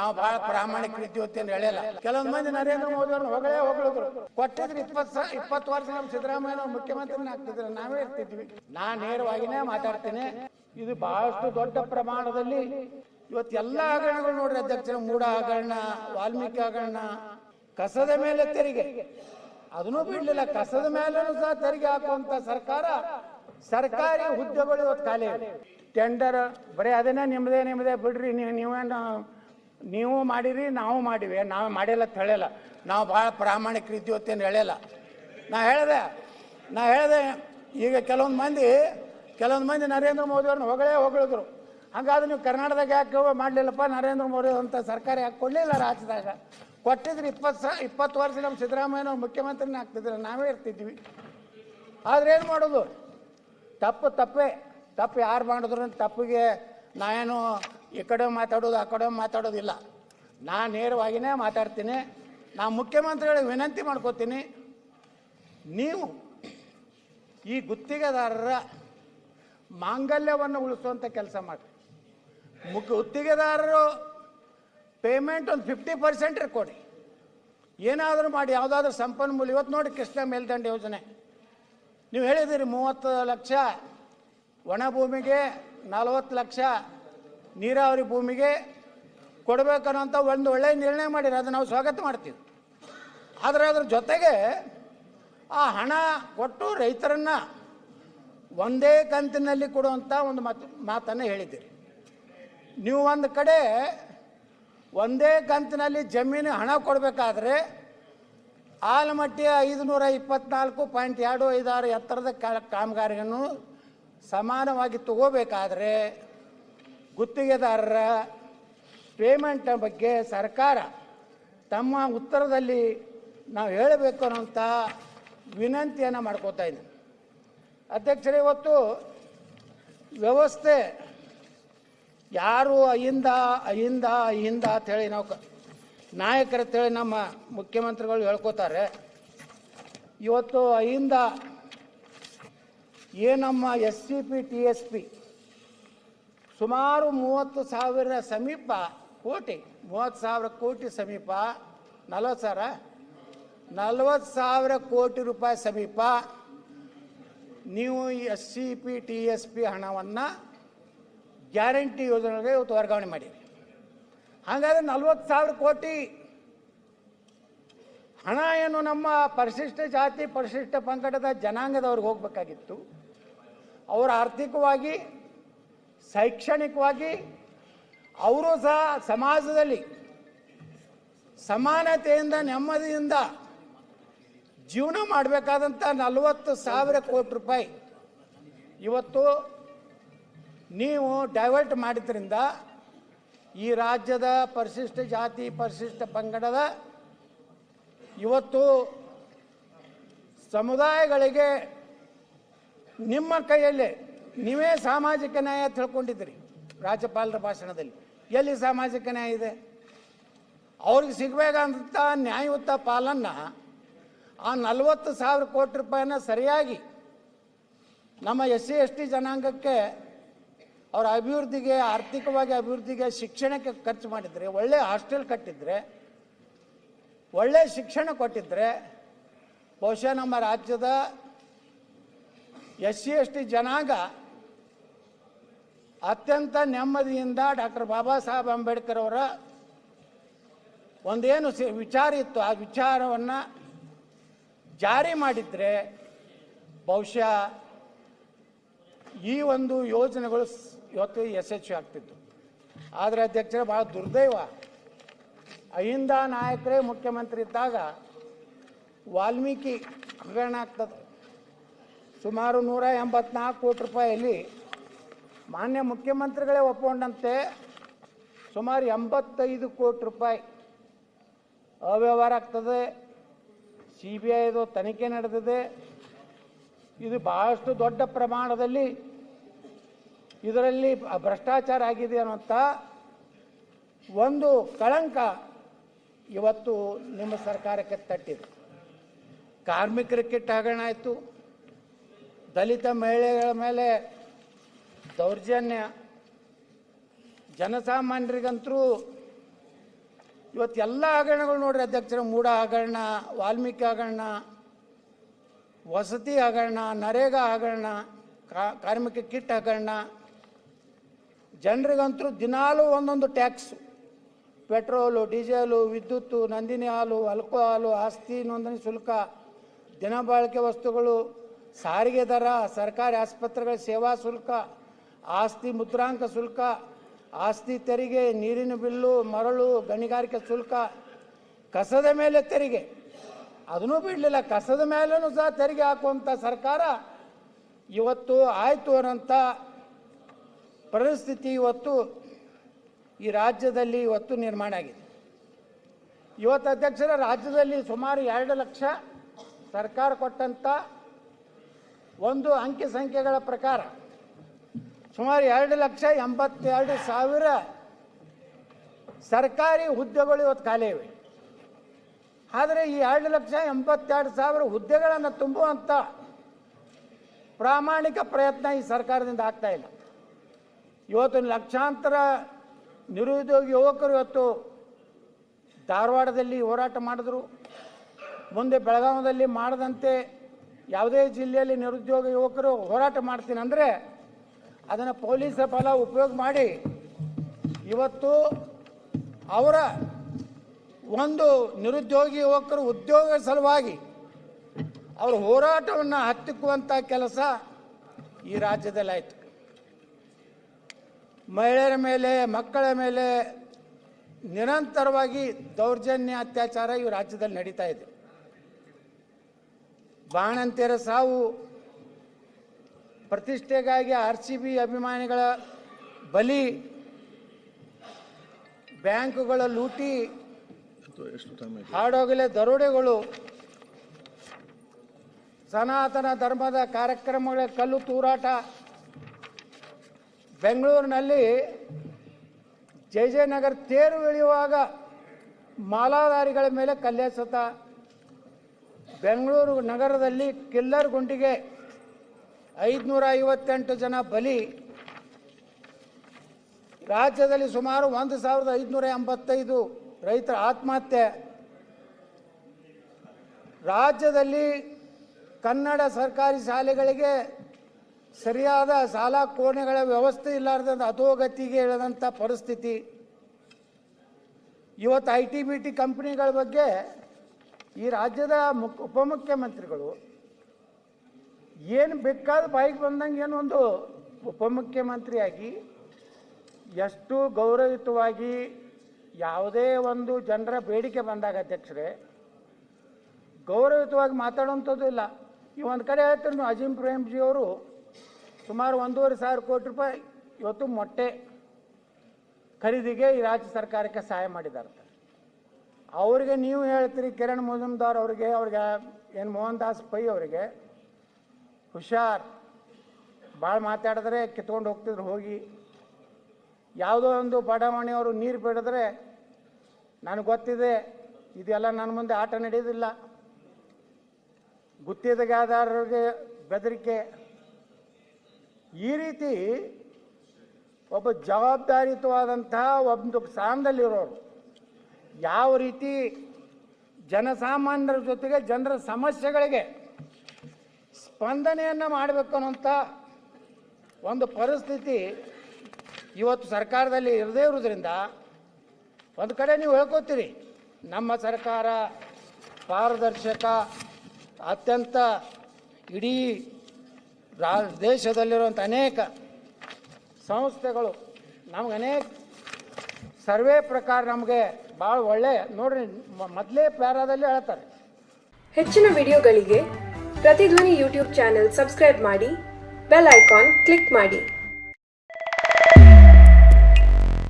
ನಾವು ಬಹಳ ಪ್ರಾಮಾಣಿಕರಿದ್ದೀವಿ ಅಂತ ಹೇಳಿಲ್ಲ. ಕೆಲವೊಂದು ಮಂದಿ ನರೇಂದ್ರ ಮೋದಿ ಅವ್ರನ್ನ ಹೊಗಳಿದ್ರು. ಕೊಟ್ಟಿದ್ರು 20 ವರ್ಷ ನಮ್ಮ ಸಿದ್ದರಾಮಯ್ಯ ಮುಖ್ಯಮಂತ್ರಿನ ಆಗ್ತಿದ್ರು, ನಾವೇ ಇರ್ತಿದ್ವಿ. ನಾನು ನೇರವಾಗಿನೇ ಮಾತಾಡ್ತೇನೆ. ಇದು ಬಹಳಷ್ಟು ದೊಡ್ಡ ಪ್ರಮಾಣದಲ್ಲಿ ಇವತ್ತು ಎಲ್ಲಾ ಹಗರಣಗಳು ನೋಡ್ರಿ ಅಧ್ಯಕ್ಷರ, ಮೂಡ ಹಗರಣ, ವಾಲ್ಮೀಕಿ ಹಗರಣ, ಕಸದ ಮೇಲೆ ತೆರಿಗೆ ಅದನ್ನು ಬಿಡ್ಲಿಲ್ಲ, ಕಸದ ಮೇಲೂ ಸಹ ತೆರಿಗೆ ಹಾಕುವಂತ ಸರ್ಕಾರ. ಸರ್ಕಾರಿ ಹುದ್ದೆಗಳು ಇವತ್ತು ಖಾಲಿ, ಟೆಂಡರ್ ಬರೀ ಅದನ್ನೇ ನಿಮ್ಮದೇ ಬಿಡ್ರಿ, ನೀವು ಮಾಡಿರಿ ನಾವು ಮಾಡಿವಿ, ನಾವು ಮಾಡಿಲ್ಲ ಅಂತ ಹೇಳಿಲ್ಲ. ನಾವು ಭಾಳ ಪ್ರಾಮಾಣಿಕರಿದ್ದೀವಿ ಅಂತ ಹೇಳಿಲ್ಲ. ನಾ ಹೇಳಿದೆ ಈಗ ಕೆಲವೊಂದು ಮಂದಿ ನರೇಂದ್ರ ಮೋದಿ ಅವ್ರನ್ನ ಹೊಗಳಿದ್ರು. ಹಾಗಾದ್ರೆ ನೀವು ಕರ್ನಾಟಕದಾಗ ಯಾಕೆ ಮಾಡಲಿಲ್ಲಪ್ಪ, ನರೇಂದ್ರ ಮೋದಿ ಅಂತ ಸರ್ಕಾರ ಯಾಕೆ ಕೊಡಲಿಲ್ಲ ರಾಜ್ಯದಾಗ? ಕೊಟ್ಟಿದ್ರು 20 ವರ್ಷ ನಮ್ಮ ಸಿದ್ದರಾಮಯ್ಯ ಮುಖ್ಯಮಂತ್ರಿನ ಆಗ್ತಿದ್ರು, ನಾವೇ ಇರ್ತಿದ್ವಿ. ಆದ್ರೆ ಏನು ಮಾಡೋದು? ತಪ್ಪು ಯಾರು ಮಾಡಿದ್ರು ತಪ್ಪಿಗೆ ನಾನೇನು ಈ ಕಡೆ ಮಾತಾಡೋದು ಆ ಕಡೆ ಮಾತಾಡೋದಿಲ್ಲ. ನಾನು ನೇರವಾಗಿಯೇ ಮಾತಾಡ್ತೀನಿ. ನಾನು ಮುಖ್ಯಮಂತ್ರಿಗಳಿಗೆ ವಿನಂತಿ ಮಾಡ್ಕೋತೀನಿ, ನೀವು ಈ ಗುತ್ತಿಗೆದಾರರ ಮಾಂಗಲ್ಯವನ್ನು ಉಳಿಸುವಂಥ ಕೆಲಸ ಮಾಡಿ. ಗುತ್ತಿಗೆದಾರರು ಪೇಮೆಂಟ್ ಒಂದು 50% ಕೊಡಿ, ಏನಾದರೂ ಮಾಡಿ. ಯಾವುದಾದ್ರೂ ಸಂಪನ್ಮೂಲ, ಇವತ್ತು ನೋಡಿ ಕೃಷ್ಣ ಮೇಲ್ದಂಡೆ ಯೋಜನೆ ನೀವು ಹೇಳಿದಿರಿ, 30 ಲಕ್ಷ ಒಣ ಭೂಮಿಗೆ, 40 ಲಕ್ಷ ನೀರಾವರಿ ಭೂಮಿಗೆ ಕೊಡಬೇಕನ್ನೋಂಥ ಒಂದು ಒಳ್ಳೆಯ ನಿರ್ಣಯ ಮಾಡಿರಿ, ಅದು ನಾವು ಸ್ವಾಗತ ಮಾಡ್ತೀವಿ. ಆದರೆ ಅದ್ರ ಜೊತೆಗೆ ಆ ಹಣ ಕೊಟ್ಟು ರೈತರನ್ನು ಒಂದೇ ಕಂತಿನಲ್ಲಿ ಕೊಡುವಂಥ ಒಂದು ಮಾತನ್ನು ಹೇಳಿದ್ದೀರಿ. ನೀವು ಒಂದು ಕಡೆ ಒಂದೇ ಕಂತಿನಲ್ಲಿ ಜಮೀನು ಹಣ ಕೊಡಬೇಕಾದ್ರೆ ಆಲಮಟ್ಟಿ 524.256 ಎತ್ತರದ ಕಾಮಗಾರಿಯನ್ನು ಸಮಾನವಾಗಿ ತಗೋಬೇಕಾದ್ರೆ ಗುತ್ತಿಗೆದಾರರ ಪೇಮೆಂಟ್ ಬಗ್ಗೆ ಸರ್ಕಾರ ತಮ್ಮ ಉತ್ತರದಲ್ಲಿ ನಾವು ಹೇಳಬೇಕು ಅನ್ನೋಂಥ ವಿನಂತಿಯನ್ನು ಮಾಡ್ಕೋತಾ ಇದ್ದೀನಿ. ಅಧ್ಯಕ್ಷರೇ, ಇವತ್ತು ವ್ಯವಸ್ಥೆ ಯಾರು ಅಹಿಂದ ಅಂಥೇಳಿ ನಾವು ನಾಯಕರ ಅಂತೇಳಿ ನಮ್ಮ ಮುಖ್ಯಮಂತ್ರಿಗಳು ಹೇಳ್ಕೋತಾರೆ. ಇವತ್ತು ಅಹಿಂದ ನಮ್ಮ SCP TSP ಸುಮಾರು 30,000 ಸಮೀಪ ಕೋಟಿ, 30,000 ಕೋಟಿ ಸಮೀಪ, 40,000 ಕೋಟಿ ರೂಪಾಯಿ ಸಮೀಪ ನೀವು SCP TSP ಹಣವನ್ನು ಗ್ಯಾರಂಟಿ ಯೋಜನೆಗೆ ಇವತ್ತು ವರ್ಗಾವಣೆ ಮಾಡಿರಿ. ಹಾಗಾದರೆ 40,000 ಕೋಟಿ ಹಣ ಏನು ನಮ್ಮ ಪರಿಶಿಷ್ಟ ಜಾತಿ ಪರಿಶಿಷ್ಟ ಪಂಗಡದ ಜನಾಂಗದವ್ರಿಗೆ ಹೋಗಬೇಕಾಗಿತ್ತು. ಅವರು ಆರ್ಥಿಕವಾಗಿ ಶೈಕ್ಷಣಿಕವಾಗಿ ಅವರು ಸಹ ಸಮಾಜದಲ್ಲಿ ಸಮಾನತೆಯಿಂದ ನೆಮ್ಮದಿಯಿಂದ ಜೀವನ ಮಾಡಬೇಕಾದಂಥ 40,000 ಕೋಟಿ ರೂಪಾಯಿ ಇವತ್ತು ನೀವು ಡೈವರ್ಟ್ ಮಾಡಿದ್ರಿಂದ ಈ ರಾಜ್ಯದ ಪರಿಶಿಷ್ಟ ಜಾತಿ ಪರಿಶಿಷ್ಟ ಪಂಗಡದ ಇವತ್ತು ಸಮುದಾಯಗಳಿಗೆ ನಿಮ್ಮ ಕೈಯಲ್ಲಿ ನೀವೇ ಸಾಮಾಜಿಕ ನ್ಯಾಯ ತಿಳ್ಕೊಂಡಿದ್ದೀರಿ. ರಾಜ್ಯಪಾಲರ ಭಾಷಣದಲ್ಲಿ ಎಲ್ಲಿ ಸಾಮಾಜಿಕ ನ್ಯಾಯ ಇದೆ? ಅವ್ರಿಗೆ ಸಿಗಬೇಕಂತ ನ್ಯಾಯಯುತ ಪಾಲನ್ನು ಆ 40,000 ಕೋಟಿ ರೂಪಾಯಿನ ಸರಿಯಾಗಿ ನಮ್ಮ SC ST ಜನಾಂಗಕ್ಕೆ ಅವರ ಅಭಿವೃದ್ಧಿಗೆ, ಆರ್ಥಿಕವಾಗಿ ಅಭಿವೃದ್ಧಿಗೆ, ಶಿಕ್ಷಣಕ್ಕೆ ಖರ್ಚು ಮಾಡಿದರೆ, ಒಳ್ಳೆ ಹಾಸ್ಟೆಲ್ ಕಟ್ಟಿದ್ರೆ, ಒಳ್ಳೆ ಶಿಕ್ಷಣ ಕೊಟ್ಟಿದ್ರೆ ಬಹುಶಃ ನಮ್ಮ ರಾಜ್ಯದ SC ST ಜನಾಂಗ ಅತ್ಯಂತ ನೆಮ್ಮದಿಯಿಂದ ಡಾಕ್ಟರ್ ಬಾಬಾ ಸಾಹೇಬ್ ಅಂಬೇಡ್ಕರ್ ಅವರ ಒಂದೇನು ವಿಚಾರ ಇತ್ತು ಆ ವಿಚಾರವನ್ನು ಜಾರಿ ಮಾಡಿದರೆ ಬಹುಶಃ ಈ ಒಂದು ಯೋಜನೆಗಳು ಇವತ್ತು ಯಶಸ್ವಿ ಆಗ್ತಿತ್ತು. ಆದರೆ ಅಧ್ಯಕ್ಷರೇ, ಭಾಳ ದುರ್ದೈವ, ಅಹಿಂದ ನಾಯಕರೇ ಮುಖ್ಯಮಂತ್ರಿ ಇದ್ದಾಗ ವಾಲ್ಮೀಕಿ ಹಗರಣ ಆಗ್ತದೆ. ಸುಮಾರು 184 ಕೋಟಿ ರೂಪಾಯಿಯಲ್ಲಿ ಮಾನ್ಯ ಮುಖ್ಯಮಂತ್ರಿಗಳೇ ಒಪ್ಪಿಕೊಂಡಂತೆ ಸುಮಾರು 85 ಕೋಟಿ ರೂಪಾಯಿ ಅವ್ಯವಹಾರ ಆಗ್ತದೆ. CBIದು ತನಿಖೆ ನಡೆದಿದೆ. ಇದು ಬಹಳಷ್ಟು ದೊಡ್ಡ ಪ್ರಮಾಣದಲ್ಲಿ ಇದರಲ್ಲಿ ಭ್ರಷ್ಟಾಚಾರ ಆಗಿದೆ ಅನ್ನುವಂಥ ಒಂದು ಕಳಂಕ ಇವತ್ತು ನಿಮ್ಮ ಸರ್ಕಾರಕ್ಕೆ ತಟ್ಟಿದೆ. ಕಾರ್ಮಿಕರ ಕಿಟ್ ಹಗರಣ ಆಯಿತು, ದಲಿತ ಮಹಿಳೆಗಳ ಮೇಲೆ ದೌರ್ಜನ್ಯ, ಜನಸಾಮಾನ್ಯರಿಗಂತರೂ ಇವತ್ತು ಎಲ್ಲ ಹಗರಣಗಳು ನೋಡ್ರಿ ಅಧ್ಯಕ್ಷರ, ಮೂಡ ಹಗರಣ, ವಾಲ್ಮೀಕಿ ಹಗರಣ, ವಸತಿ ಹಗರಣ, ನರೇಗಾ ಹಗರಣ, ಕಾರ್ಮಿಕ ಕಿಟ್ ಹಗರಣ, ಜನರಿಗಂತೂ ದಿನಾಲೂ ಒಂದೊಂದು ಟ್ಯಾಕ್ಸು, ಪೆಟ್ರೋಲು, ಡೀಸೆಲು, ವಿದ್ಯುತ್ತು, ನಂದಿನಿ ಹಾಲು, ಆಲ್ಕೋಹಾಲು, ಆಸ್ತಿ ನೋಂದಣಿ ಶುಲ್ಕ, ದಿನಬಳಕೆ ವಸ್ತುಗಳು, ಸಾರಿಗೆ ದರ, ಸರ್ಕಾರಿ ಆಸ್ಪತ್ರೆಗಳ ಸೇವಾ ಶುಲ್ಕ, ಆಸ್ತಿ ಮುದ್ರಾಂಕ ಶುಲ್ಕ, ಆಸ್ತಿ ತೆರಿಗೆ, ನೀರಿನ ಬಿಲ್ಲು, ಮರಳು, ಗಣಿಗಾರಿಕೆ ಶುಲ್ಕ, ಕಸದ ಮೇಲೆ ತೆರಿಗೆ, ಅದನ್ನೂ ಬಿಡಲಿಲ್ಲ, ಕಸದ ಮೇಲೂ ಸಹ ತೆರಿಗೆ ಹಾಕುವಂಥ ಸರ್ಕಾರ ಇವತ್ತು ಆಯಿತು ಅನ್ನೋಂಥ ಪರಿಸ್ಥಿತಿ ಇವತ್ತು ಈ ರಾಜ್ಯದಲ್ಲಿ ಇವತ್ತು ನಿರ್ಮಾಣ ಆಗಿದೆ. ಇವತ್ತು ಅಧ್ಯಕ್ಷರ, ರಾಜ್ಯದಲ್ಲಿ ಸುಮಾರು 2 ಲಕ್ಷ ಸರ್ಕಾರ ಕೊಟ್ಟಂಥ ಒಂದು ಅಂಕಿ ಸಂಖ್ಯೆಗಳ ಪ್ರಕಾರ ಸುಮಾರು 2,82,000 ಸರ್ಕಾರಿ ಹುದ್ದೆಗಳು ಇವತ್ತು ಖಾಲಿ ಇವೆ. ಆದರೆ ಈ 2,82,000 ಹುದ್ದೆಗಳನ್ನು ತುಂಬುವಂಥ ಪ್ರಾಮಾಣಿಕ ಪ್ರಯತ್ನ ಈ ಸರ್ಕಾರದಿಂದ ಆಗ್ತಾ ಇಲ್ಲ. ಇವತ್ತು ಲಕ್ಷಾಂತರ ನಿರುದ್ಯೋಗಿ ಯುವಕರು ಇವತ್ತು ಧಾರವಾಡದಲ್ಲಿ ಹೋರಾಟ ಮಾಡಿದ್ರು. ಮುಂದೆ ಬೆಳಗಾವಿಯಲ್ಲಿ ಮಾಡದಂತೆ ಯಾವುದೇ ಜಿಲ್ಲೆಯಲ್ಲಿ ನಿರುದ್ಯೋಗ ಯುವಕರು ಹೋರಾಟ ಮಾಡ್ತೀನಿ ಅಂದರೆ ಅದನ್ನು ಪೊಲೀಸರ ಬಲ ಉಪಯೋಗ ಮಾಡಿ ಇವತ್ತು ಅವರ ಒಂದು ನಿರುದ್ಯೋಗಿ ಯುವಕರು ಉದ್ಯೋಗ ಸಲುವಾಗಿ ಅವರ ಹೋರಾಟವನ್ನು ಹತ್ತಿಕ್ಕುವಂಥ ಕೆಲಸ ಈ ರಾಜ್ಯದಲ್ಲಿ ಆಯಿತು. ಮಹಿಳೆಯರ ಮೇಲೆ, ಮಕ್ಕಳ ಮೇಲೆ ನಿರಂತರವಾಗಿ ದೌರ್ಜನ್ಯ, ಅತ್ಯಾಚಾರ ಈ ರಾಜ್ಯದಲ್ಲಿ ನಡೀತಾ ಇದೆ. ಬಾಣಂತಿಯರ ಸಾವು, ಪ್ರತಿಷ್ಠೆಗಾಗಿ RCB ಅಭಿಮಾನಿಗಳ ಬಲಿ, ಬ್ಯಾಂಕುಗಳ ಲೂಟಿ, ಹಾಡೋಗಲೇ ದರೋಡೆಗಳು, ಸನಾತನ ಧರ್ಮದ ಕಾರ್ಯಕ್ರಮಗಳ ಕಲ್ಲು ತೂರಾಟ, ಬೆಂಗಳೂರಿನಲ್ಲಿ ಜಯನಗರ ತೇರು ಎಳೆಯುವಾಗ ಮಾಲಾಧಾರಿಗಳ ಮೇಲೆ ಕಲ್ಲೆಸೆತ, ಬೆಂಗಳೂರು ನಗರದಲ್ಲಿ ಕಿಲ್ಲರ್ ಗುಂಡಿಗೆ 558 ಜನ ಬಲಿ, ರಾಜ್ಯದಲ್ಲಿ ಸುಮಾರು 1,585 ರೈತರ ಆತ್ಮಹತ್ಯೆ, ರಾಜ್ಯದಲ್ಲಿ ಕನ್ನಡ ಸರ್ಕಾರಿ ಶಾಲೆಗಳಿಗೆ ಸರಿಯಾದ ಶಾಲಾ ಕೋಣೆಗಳ ವ್ಯವಸ್ಥೆ ಇಲ್ಲಾರ್ದಂಥ ಅಧೋಗತಿಗೆ ಇಳಿದಂಥ ಪರಿಸ್ಥಿತಿ. ಇವತ್ತು IT-BT ಕಂಪ್ನಿಗಳ ಬಗ್ಗೆ ಈ ರಾಜ್ಯದ ಉಪಮುಖ್ಯಮಂತ್ರಿಗಳು ಏನು ಬೇಕಾದ ಬಾಯಿಗೆ ಬಂದಂಗೆ ಏನೊಂದು ಉಪಮುಖ್ಯಮಂತ್ರಿಯಾಗಿ ಎಷ್ಟು ಗೌರವಯುತವಾಗಿ ಯಾವುದೇ ಒಂದು ಜನರ ಬೇಡಿಕೆ ಬಂದಾಗ ಅಧ್ಯಕ್ಷರೇ ಗೌರವಯುತವಾಗಿ ಮಾತಾಡುವಂಥದ್ದು ಇಲ್ಲ. ಈ ಒಂದು ಕಡೆ ಹೇಳ್ತಾರೆ, ಅಜೀಂ ಪ್ರೇಮ್ಜಿ ಅವರು ಸುಮಾರು 1,500 ಕೋಟಿ ರೂಪಾಯಿ ಇವತ್ತು ಮೊಟ್ಟೆ ಖರೀದಿಗೆ ಈ ರಾಜ್ಯ ಸರ್ಕಾರಕ್ಕೆ ಸಹಾಯ ಮಾಡಿದ್ದಾರೆ. ಅವರಿಗೆ ನೀವು ಹೇಳ್ತೀರಿ ಕಿರಣ್ ಮಜುಮ್ದಾರ್ ಅವ್ರಿಗೆ ಏನು ಮೋಹನ್ ದಾಸ್ ಪೈ ಅವರಿಗೆ ಹುಷಾರ್, ಭಾಳ ಮಾತಾಡಿದ್ರೆ ಕಿತ್ಕೊಂಡು ಹೋಗ್ತಿದ್ರು ಹೋಗಿ. ಯಾವುದೋ ಒಂದು ಬಡಾವಣೆಯವರು ನೀರು ಬಿಡಿದ್ರೆ ನನಗೆ ಗೊತ್ತಿದೆ ಇದೆಲ್ಲ ನನ್ನ ಮುಂದೆ ಆಟ ನಡೆಯೋದಿಲ್ಲ, ಗುತ್ತಿಗೆದಾರರಿಗೆ ಬೆದರಿಕೆ. ಈ ರೀತಿ ಒಬ್ಬ ಜವಾಬ್ದಾರಿಯುತವಾದಂತಹ ಒಂದು ಸ್ಥಾನದಲ್ಲಿರೋರು ಯಾವ ರೀತಿ ಜನಸಾಮಾನ್ಯರ ಜೊತೆಗೆ ಜನರ ಸಮಸ್ಯೆಗಳಿಗೆ ಸ್ಪಂದನೆಯನ್ನು ಮಾಡಬೇಕು ಅನ್ನೋಂಥ ಒಂದು ಪರಿಸ್ಥಿತಿ ಇವತ್ತು ಸರ್ಕಾರದಲ್ಲಿ ಇರದೇ ಇರೋದ್ರಿಂದ ಒಂದು ಕಡೆ ನೀವು ಹೇಳ್ಕೊತೀರಿ ನಮ್ಮ ಸರ್ಕಾರ ಪಾರದರ್ಶಕ, ಅತ್ಯಂತ ಇಡೀ ದೇಶದಲ್ಲಿರುವಂಥ ಅನೇಕ ಸಂಸ್ಥೆಗಳು ನಮ್ಗೆ ಅನೇಕ ಸರ್ವೆ ಪ್ರಕಾರ ನಮಗೆ ಭಾಳ ಒಳ್ಳೆ ನೋಡ್ರಿ ಮೊದಲೇ ಪ್ಯಾರಾದಲ್ಲಿ ಹೇಳ್ತಾರೆ. ಹೆಚ್ಚಿನ ವಿಡಿಯೋಗಳಿಗೆ ಪ್ರತಿಧ್ವನಿ ಯೂಟ್ಯೂಬ್ ಚಾನೆಲ್ ಸಬ್ಸ್ಕ್ರೈಬ್ ಮಾಡಿ, ಬೆಲ್ ಐಕಾನ್ ಕ್ಲಿಕ್ ಮಾಡಿ.